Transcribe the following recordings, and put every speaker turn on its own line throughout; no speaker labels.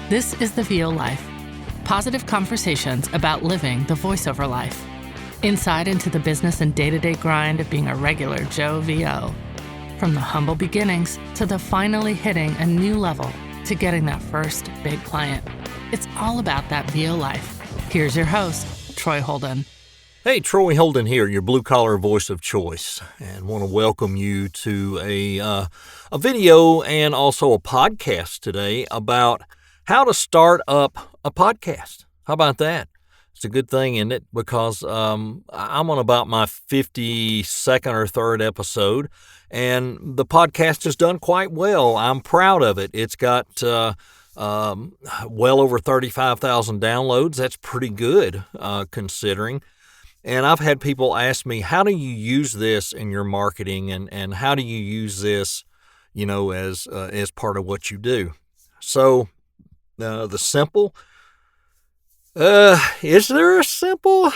This is the VO Life. Positive conversations about living the voiceover life. Insight into the business and day-to-day grind of being a regular Joe VO. From the humble beginnings to the finally hitting a new level to getting that first big client. It's all about that VO life. Here's your host, Troy Holden.
Hey, Troy Holden here, your blue-collar voice of choice, and want to welcome you to a video and also a podcast today about how to start up a podcast. How about that? It's a good thing, isn't it? Because I'm on about my 52nd or 3rd episode, and the podcast has done quite well. I'm proud of it. It's got well over 35,000 downloads. That's pretty good considering. And I've had people ask me, how do you use this in your marketing, and how do you use this, as part of what you do? So the simple, is there a simple?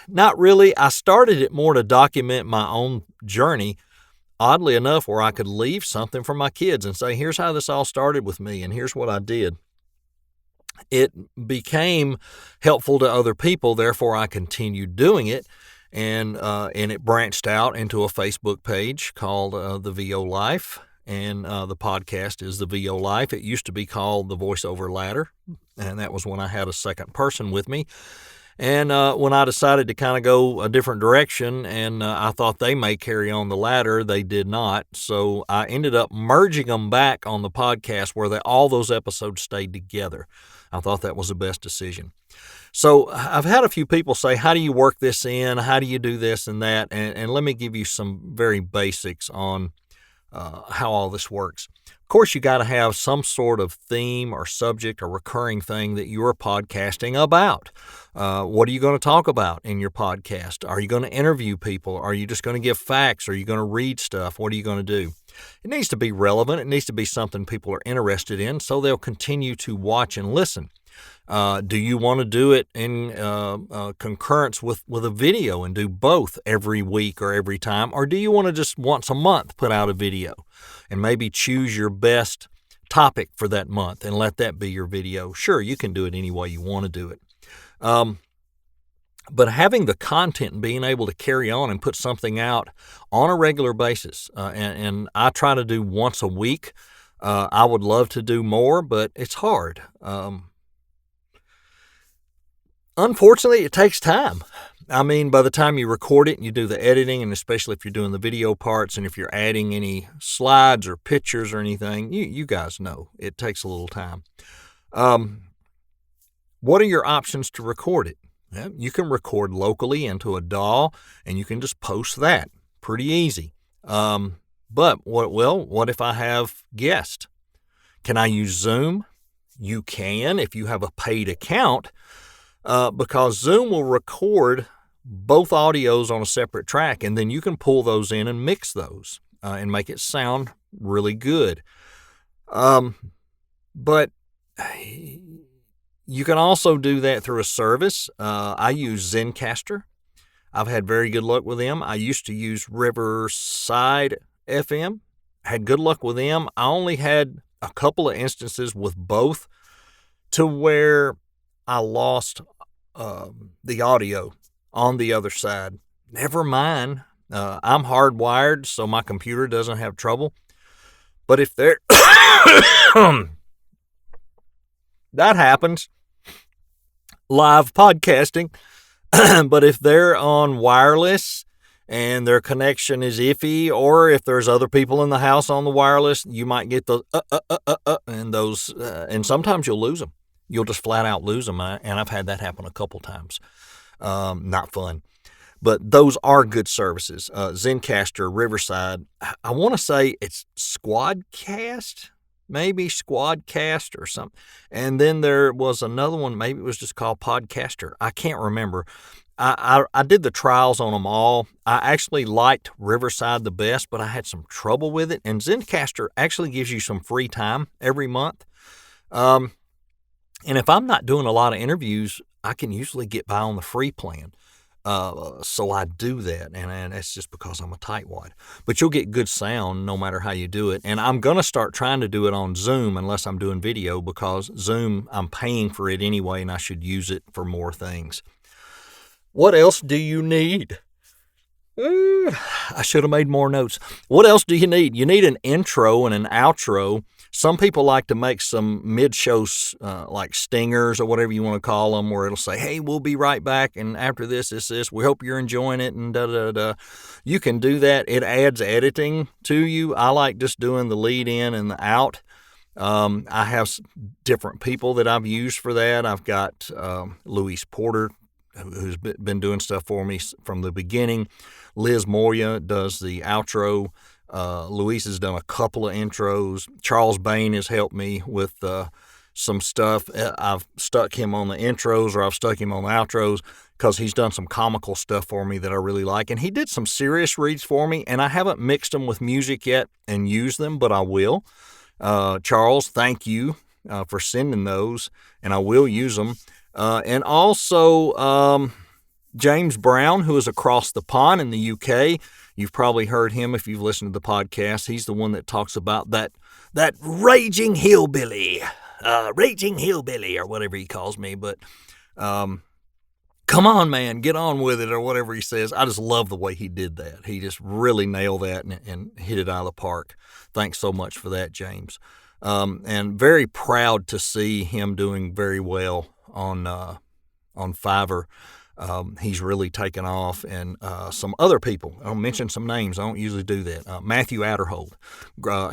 Not really. I started it more to document my own journey, oddly enough, where I could leave something for my kids and say, here's how this all started with me, and here's what I did. It became helpful to other people, therefore I continued doing it, and it branched out into a Facebook page called The VO Life, and the podcast is The VO Life. It used to be called The Voiceover Ladder, and that was when I had a second person with me. And when I decided to kind of go a different direction, and I thought they may carry on the ladder, they did not. So I ended up merging them back on the podcast where all those episodes stayed together. I thought that was the best decision. So I've had a few people say, how do you work this in? How do you do this and that? And let me give you some very basics on how all this works. Of course, you got to have some sort of theme or subject or recurring thing that you're podcasting about. What are you going to talk about in your podcast? Are you going to interview people? Are you just going to give facts? Are you going to read stuff? What are you going to do? It needs to be relevant. It needs to be something people are interested in, so they'll continue to watch and listen. Do you want to do it in concurrence with a video and do both every week or every time? Or do you want to just once a month put out a video and maybe choose your best topic for that month and let that be your video? Sure, you can do it any way you want to do it. But having the content and being able to carry on and put something out on a regular basis, and I try to do once a week. I would love to do more, but it's hard. Unfortunately, it takes time. I mean, by the time you record it and you do the editing, and especially if you're doing the video parts and if you're adding any slides or pictures or anything, you guys know it takes a little time. What are your options to record it? Well, you can record locally into a DAW, and you can just post that. Pretty easy. But what if I have guests? Can I use Zoom? You can if you have a paid account, because Zoom will record both audios on a separate track, and then you can pull those in and mix those and make it sound really good. But you can also do that through a service. I use Zencastr. I've had very good luck with them. I used to use Riverside FM. Had good luck with them. I only had a couple of instances with both to where I lost the audio on the other side. Never mind. I'm hardwired, so my computer doesn't have trouble. But if there... that happens. Live podcasting. But if they're on wireless and their connection is iffy, or if there's other people in the house on the wireless, you might get those and those, and sometimes you'll lose them. You'll just flat out lose them, and I've had that happen a couple times. Not fun. But those are good services. Zencastr, Riverside. I want to say it's Squadcast, maybe Squadcast or something. And then there was another one, maybe it was just called Podcaster. I can't remember. I did the trials on them all. I actually liked Riverside the best, but I had some trouble with it. And Zencastr actually gives you some free time every month. And if I'm not doing a lot of interviews, I can usually get by on the free plan. So I do that, and that's just because I'm a tightwad. But you'll get good sound no matter how you do it. And I'm going to start trying to do it on Zoom unless I'm doing video, because Zoom, I'm paying for it anyway, and I should use it for more things. What else do you need? I should have made more notes. What else do you need? You need an intro and an outro. Some people like to make some mid-shows, like stingers or whatever you want to call them, where it'll say, hey, we'll be right back, and after this. We hope you're enjoying it, and da-da-da. You can do that. It adds editing to you. I like just doing the lead in and the out. I have different people that I've used for that. I've got Louise Porter, who's been doing stuff for me from the beginning. Liz Moya does the outro. Luis has done a couple of intros. Charles Bain has helped me with some stuff. I've stuck him on the intros, or I've stuck him on the outros, because he's done some comical stuff for me that I really like. And he did some serious reads for me, and I haven't mixed them with music yet and used them, but I will. Charles, thank you for sending those, and I will use them. And also James Brown, who is across the pond in the UK. You've probably heard him if you've listened to the podcast. He's the one that talks about that raging hillbilly, or whatever he calls me. But come on, man, get on with it, or whatever he says. I just love the way he did that. He just really nailed that and hit it out of the park. Thanks so much for that, James. And very proud to see him doing very well on Fiverr. He's really taken off, and some other people, I'll mention some names, I don't usually do that. Matthew Adderhold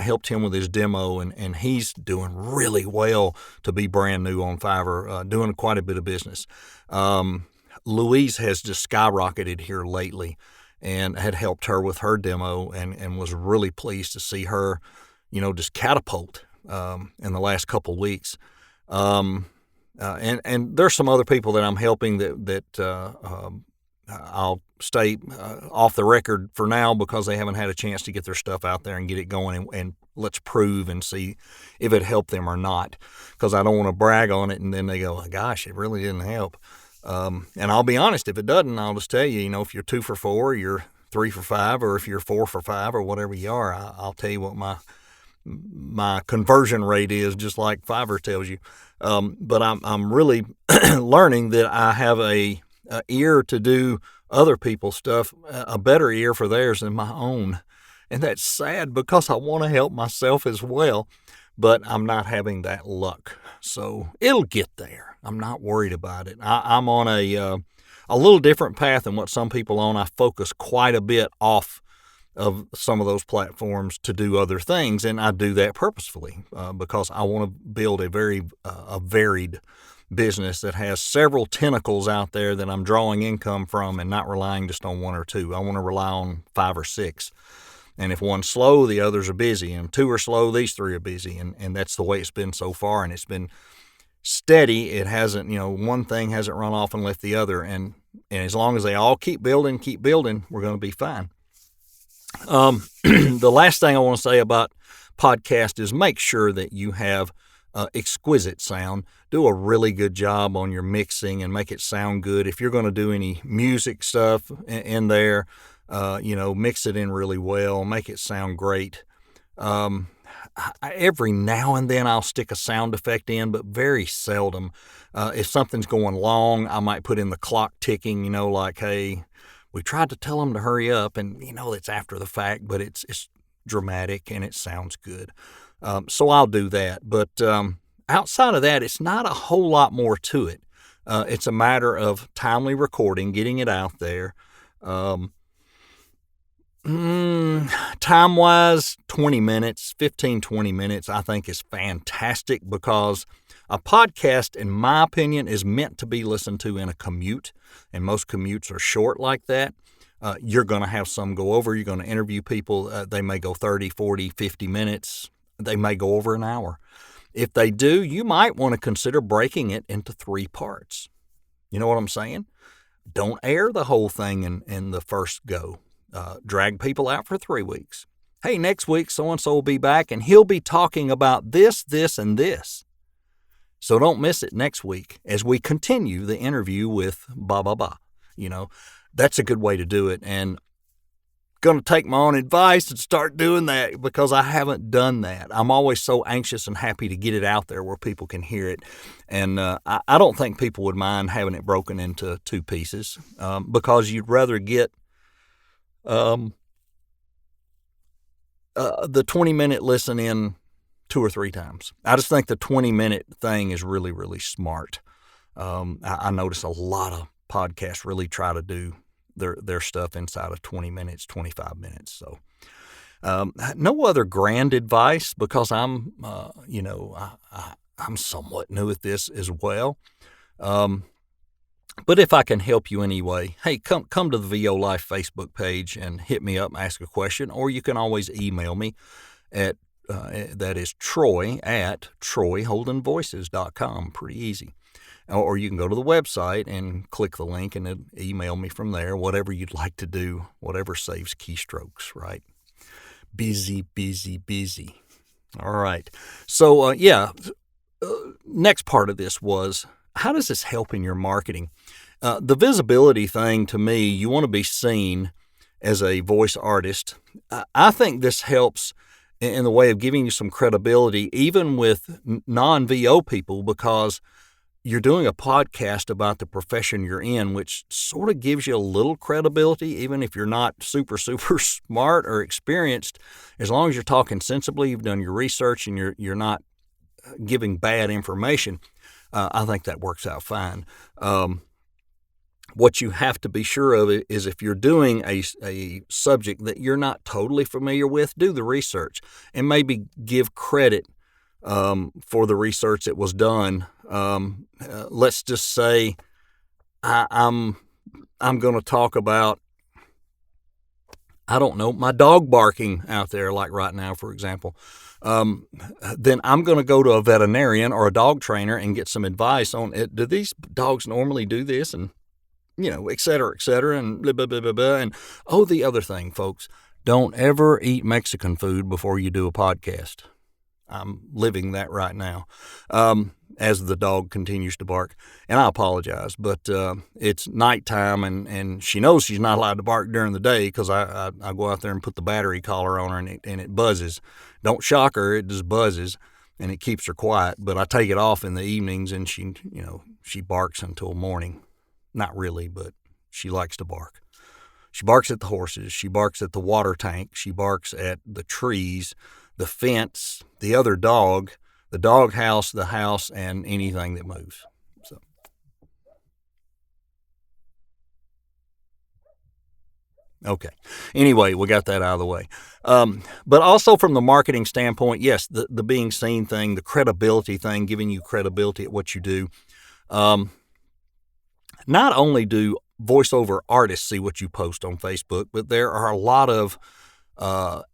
helped him with his demo, and he's doing really well to be brand new on Fiverr, doing quite a bit of business. Louise has just skyrocketed here lately, and had helped her with her demo, and was really pleased to see her, just catapult in the last couple of weeks. And there's some other people that I'm helping that I'll stay off the record for now, because they haven't had a chance to get their stuff out there and get it going, and let's prove and see if it helped them or not, because I don't want to brag on it and then they go, gosh, it really didn't help. And I'll be honest, if it doesn't, I'll just tell you, if you're 2 for 4, you're 3 for 5, or if you're 4 for 5 or whatever you are, I'll tell you what my conversion rate is, just like Fiverr tells you. But I'm really learning that I have a ear to do other people's stuff, a better ear for theirs than my own. And that's sad, because I want to help myself as well, but I'm not having that luck. So it'll get there. I'm not worried about it. I'm on a little different path than what some people on. I focus quite a bit off of some of those platforms to do other things, and I do that purposefully because I want to build a very varied business that has several tentacles out there that I'm drawing income from, and not relying just on 1 or 2. I want to rely on 5 or 6. And if one's slow, the others are busy. And 2 are slow, these 3 are busy. And that's the way it's been so far. And it's been steady. It hasn't, one thing hasn't run off and left the other. And as long as they all keep building, we're going to be fine. The last thing I want to say about podcast is make sure that you have exquisite sound. Do a really good job on your mixing and make it sound good. If you're going to do any music stuff in there, mix it in really well, make it sound great. Every now and then I'll stick a sound effect in, but very seldom. If something's going long, I might put in the clock ticking, like, hey, we tried to tell them to hurry up, and it's after the fact, but it's dramatic and it sounds good. So I'll do that. But outside of that, it's not a whole lot more to it. It's a matter of timely recording, getting it out there. Time-wise, 20 minutes, 20 minutes, I think is fantastic, because a podcast, in my opinion, is meant to be listened to in a commute, and most commutes are short like that. You're going to have some go over. You're going to interview people. They may go 30, 40, 50 minutes. They may go over an hour. If they do, you might want to consider breaking it into 3 parts. You know what I'm saying? Don't air the whole thing in the first go. Drag people out for 3 weeks. Hey, next week, so-and-so will be back, and he'll be talking about this, this, and this. So don't miss it next week as we continue the interview with blah, blah, blah. that's a good way to do it. And going to take my own advice and start doing that because I haven't done that. I'm always so anxious and happy to get it out there where people can hear it. And I don't think people would mind having it broken into 2 pieces because you'd rather get the 20-minute listen in 2 or 3 times. I just think the 20-minute thing is really, really smart. I notice a lot of podcasts really try to do their stuff inside of 20 minutes, 25 minutes. So no other grand advice because I'm somewhat new at this as well. But if I can help you anyway, hey, come to the VO Life Facebook page and hit me up and ask a question, or you can always email me at that is Troy at TroyHoldenVoices.com. Pretty easy. Or you can go to the website and click the link and email me from there, whatever you'd like to do, whatever saves keystrokes, right? Busy, busy, busy. All right. So, next part of this was, how does this help in your marketing? The visibility thing, to me, you want to be seen as a voice artist. I think this helps in the way of giving you some credibility, even with non-VO people, because you're doing a podcast about the profession you're in, which sort of gives you a little credibility, even if you're not super, super smart or experienced. As long as you're talking sensibly, you've done your research, and you're not giving bad information, I think that works out fine. What you have to be sure of is if you're doing a subject that you're not totally familiar with, do the research and maybe give credit for the research that was done. Let's just say I'm going to talk about, I don't know, my dog barking out there, like right now, for example. Then I'm going to go to a veterinarian or a dog trainer and get some advice on it. Do these dogs normally do this? And, et cetera, and blah, blah, blah, blah, blah. And, the other thing, folks, don't ever eat Mexican food before you do a podcast. I'm living that right now as the dog continues to bark. And I apologize, but it's nighttime, and she knows she's not allowed to bark during the day because I go out there and put the battery collar on her, and it buzzes. Don't shock her, it just buzzes, and it keeps her quiet. But I take it off in the evenings, and she barks until morning. Not really, but she likes to bark. She barks at the horses. She barks at the water tank. She barks at the trees, the fence, the other dog, the dog house, the house, and anything that moves. So, okay. Anyway, we got that out of the way. But also from the marketing standpoint, yes, the being seen thing, the credibility thing, giving you credibility at what you do. Not only do voiceover artists see what you post on Facebook, but there are a lot of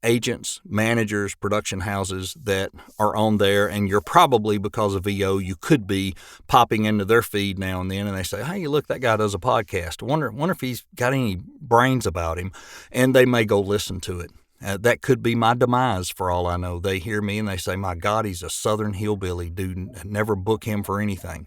agents, managers, production houses that are on there, and you're probably, because of VO, you could be popping into their feed now and then, and they say, hey, look, that guy does a podcast. Wonder if he's got any brains about him, and they may go listen to it. That could be my demise for all I know. They hear me and they say, my God, he's a Southern hillbilly, dude. Never book him for anything.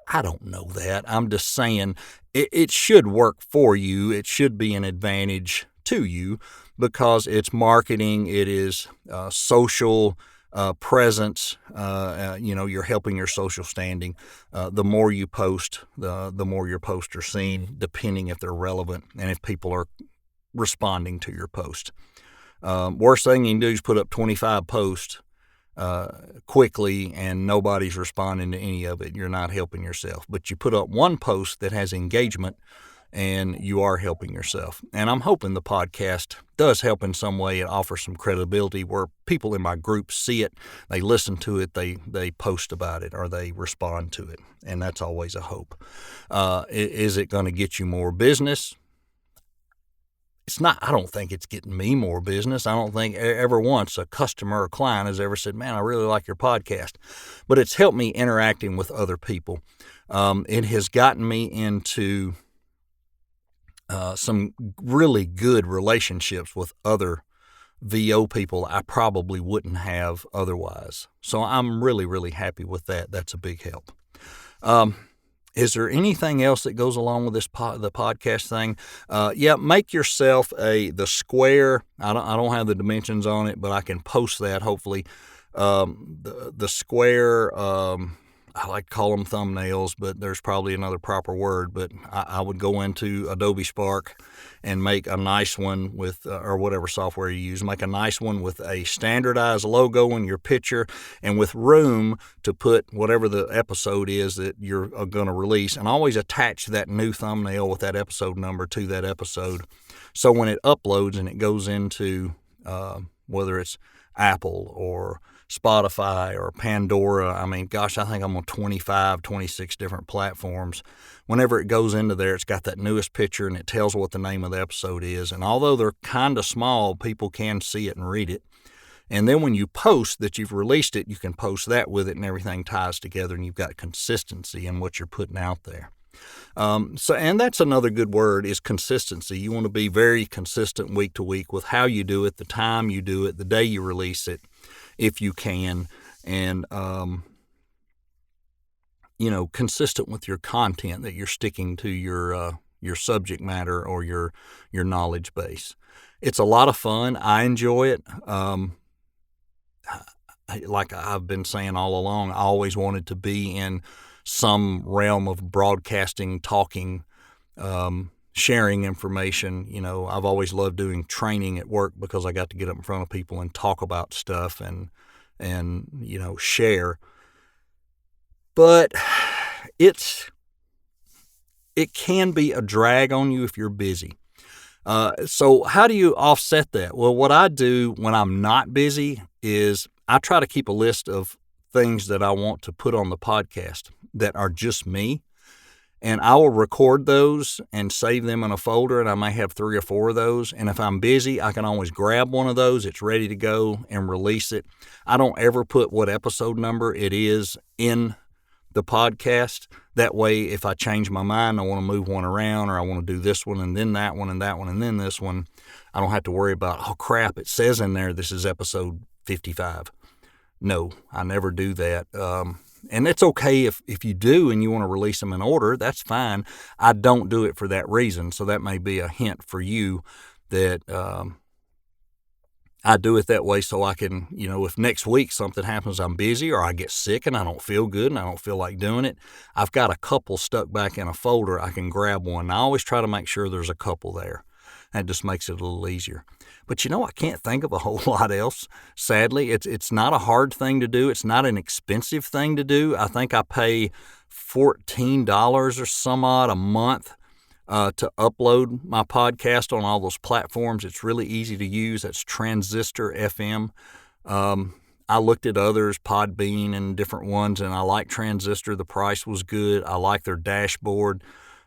I don't know that. I'm just saying it should work for you. It should be an advantage to you because it's marketing. It is social presence. You're helping your social standing. The more you post, the more your posts are seen, depending if they're relevant and if people are responding to your post. Worst thing you can do is put up 25 posts quickly and nobody's responding to any of it. You're not helping yourself. But you put up one post that has engagement and you are helping yourself. And I'm hoping the podcast does help in some way. It offers some credibility where people in my group see it, they listen to it, they post about it, or they respond to it. And that's always a hope. Is it going to get you more business? It's not. I don't think it's getting me more business. I don't think ever once a customer or client has ever said, man, I really like your podcast. But it's helped me interacting with other people. It has gotten me into some really good relationships with other VO people I probably wouldn't have otherwise. So I'm really, really happy with that. That's a big help. Is there anything else that goes along with this the podcast thing? Make yourself the square. I don't have the dimensions on it, but I can post that hopefully. The square. I like to call them thumbnails, but there's probably another proper word. But I would go into Adobe Spark and make a nice one with, or whatever software you use, make a nice one with a standardized logo in your picture and with room to put whatever the episode is that you're going to release, and always attach that new thumbnail with that episode number to that episode. So when it uploads and it goes into whether it's Apple or Spotify or Pandora, I think I'm on 25, 26 different platforms. Whenever it goes into there, it's got that newest picture and it tells what the name of the episode is. And although they're kind of small, people can see it and read it. And then when you post that you've released it, you can post that with it and everything ties together and you've got consistency in what you're putting out there. And that's another good word is consistency. You want to be very consistent week to week with how you do it, the time you do it, the day you release it, if you can, and consistent with your content, that you're sticking to your subject matter or your knowledge base. It's a lot of fun. I enjoy it. Like I've been saying all along, I always wanted to be in some realm of broadcasting, talking, sharing information. I've always loved doing training at work because I got to get up in front of people and talk about stuff and share. But it can be a drag on you if you're busy. So how do you offset that? Well, what I do when I'm not busy is I try to keep a list of things that I want to put on the podcast that are just me. And I will record those and save them in a folder, and I may have 3 or 4 of those. And if I'm busy, I can always grab one of those. It's ready to go and release it. I don't ever put what episode number it is in the podcast. That way, if I change my mind, I want to move one around, or I want to do this one and then that one and that one and then this one, I don't have to worry about, oh crap, it says in there this is episode 55. No, I never do that. And it's okay if you do and you want to release them in order, that's fine. I don't do it for that reason. So that may be a hint for you that I do it that way so I can, if next week something happens, I'm busy or I get sick and I don't feel good and I don't feel like doing it, I've got a couple stuck back in a folder. I can grab one. I always try to make sure there's a couple there. That just makes it a little easier. But I can't think of a whole lot else. Sadly, it's not a hard thing to do. It's not an expensive thing to do. I think I pay $14 or some odd a month to upload my podcast on all those platforms. It's really easy to use. That's Transistor FM. I looked at others, Podbean and different ones, and I like Transistor. The price was good. I like their dashboard,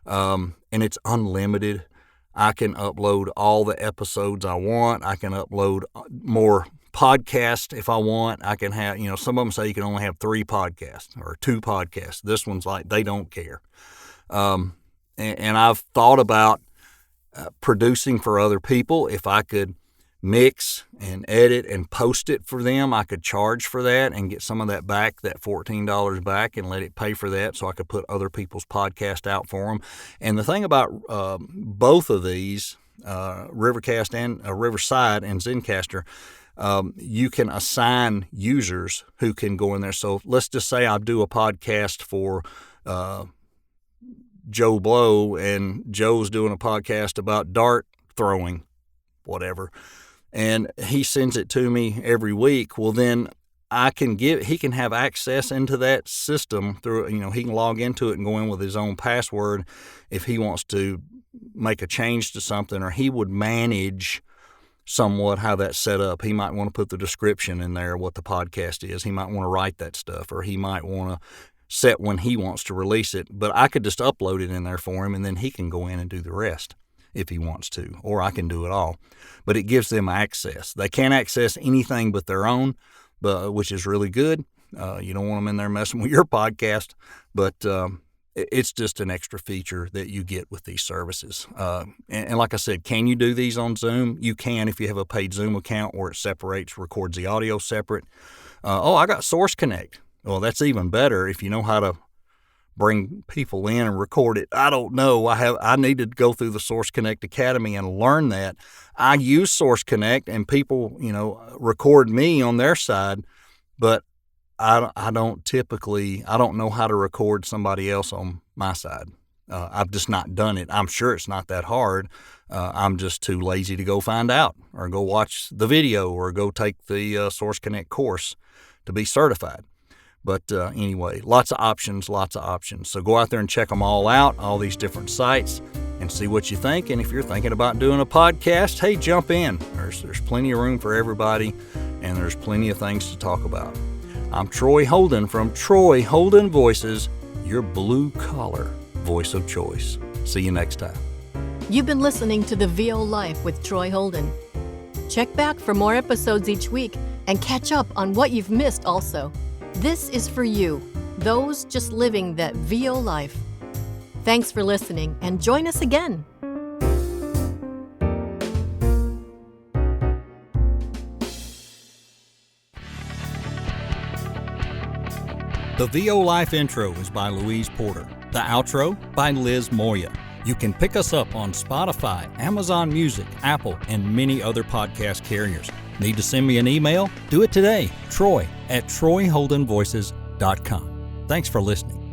and it's unlimited. I can upload all the episodes I want. I can upload more podcasts if I want. I can have, some of them say you can only have 3 podcasts or 2 podcasts. This one's like, they don't care. And I've thought about producing for other people. If I could mix and edit and post it for them, I could charge for that and get some of that back, that $14 back, and let it pay for that so I could put other people's podcast out for them. And the thing about both of these, Rivercast and Riverside and Zencastr, you can assign users who can go in there. So let's just say I do a podcast for Joe Blow, and Joe's doing a podcast about dart throwing, whatever, and he sends it to me every week. Well, then he can have access into that system through, he can log into it and go in with his own password if he wants to make a change to something, or he would manage somewhat how that's set up. He might want to put the description in there, what the podcast is. He might want to write that stuff, or he might want to set when he wants to release it. But I could just upload it in there for him, and then he can go in and do the rest if he wants to, or I can do it all. But it gives them access. They can't access anything but their own, which is really good. You don't want them in there messing with your podcast, but it's just an extra feature that you get with these services. And like I said, can you do these on Zoom? You can if you have a paid Zoom account where it separates, records the audio separate. I got Source Connect. Well, that's even better if you know how to bring people in and record it. I don't know. I need to go through the Source Connect Academy and learn that. I use Source Connect, and people, record me on their side, but I don't know how to record somebody else on my side. I've just not done it. I'm sure it's not that hard. I'm just too lazy to go find out or go watch the video or go take the Source Connect course to be certified. But anyway, lots of options. So go out there and check them all out, all these different sites, and see what you think. And if you're thinking about doing a podcast, hey, jump in. There's plenty of room for everybody, and there's plenty of things to talk about. I'm Troy Holden from Troy Holden Voices, your blue-collar voice of choice. See you next time.
You've been listening to The VO Life with Troy Holden. Check back for more episodes each week and catch up on what you've missed also. This is for you, those just living that VO life. Thanks for listening, and join us again.
The VO Life intro is by Louise Porter. The outro by Liz Moya. You can pick us up on Spotify, Amazon Music, Apple, and many other podcast carriers. Need to send me an email? Do it today. Troy@TroyHoldenVoices.com. Thanks for listening.